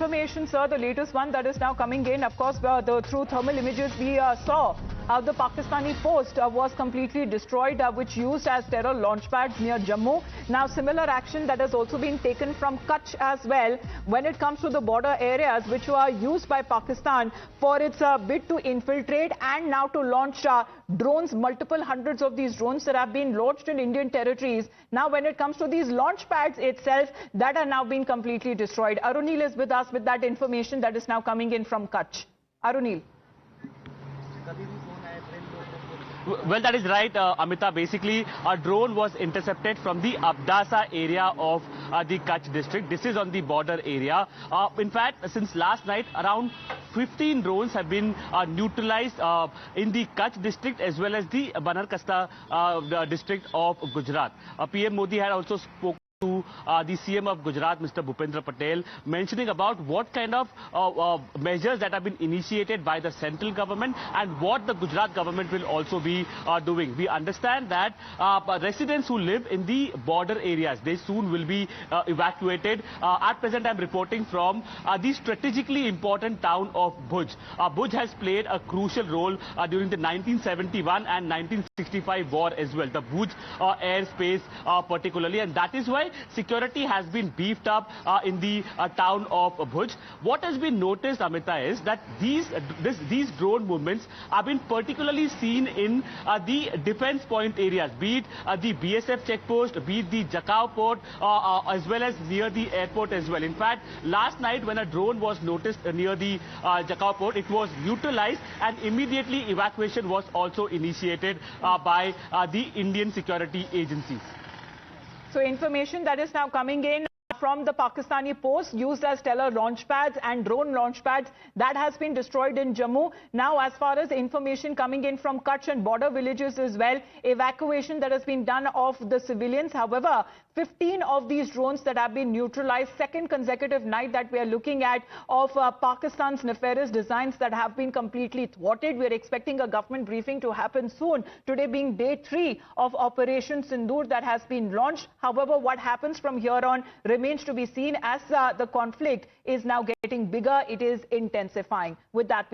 information, sir, the latest one that is now coming in. Of course, through thermal images, we saw how the Pakistani post was completely destroyed, which used as terror launch pads near Jammu. Now, similar action that has also been taken from Kutch as well when it comes to the border areas which were used by Pakistan for its bid to infiltrate and now to launch drones, multiple hundreds of these drones that have been launched in Indian territories. Now, when it comes to these launch pads itself, that are now being completely destroyed. Arunil is with us with that information that is now coming in from Kutch. Arunil. Well, that is right, Amita. Basically, a drone was intercepted from the Abdasa area of the Kutch district. This is on the border area. In fact, since last night, around 15 drones have been neutralized in the Kutch district as well as the Banarkasta district of Gujarat. PM Modi had also spoken to the CM of Gujarat, Mr. Bhupendra Patel, mentioning about what kind of measures that have been initiated by the central government and what the Gujarat government will also be doing. We understand that residents who live in the border areas, they soon will be evacuated. At present, I'm reporting from the strategically important town of Bhuj. Bhuj has played a crucial role during the 1971 and 1965 war as well, the Bhuj airspace particularly, and that is why security has been beefed up in the town of Bhuj. What has been noticed, Amita, is that these drone movements have been particularly seen in the defense point areas, be it the BSF checkpost, be it the Jakau port, as well as near the airport as well. In fact, last night when a drone was noticed near the Jakau port, it was neutralized and immediately evacuation was also initiated by the Indian security agencies. So information that is now coming in from the Pakistani post used as stellar launch pads and drone launch pads that has been destroyed in Jammu. Now, as far as information coming in from Kutch and border villages as well, evacuation that has been done of the civilians. However, 15 of these drones that have been neutralized, second consecutive night that we are looking at of Pakistan's nefarious designs that have been completely thwarted. We are expecting a government briefing to happen soon. Today being day 3 of Operation Sindoor that has been launched. However, what happens from here on remains to be seen as the conflict is now getting bigger. It is intensifying. With that,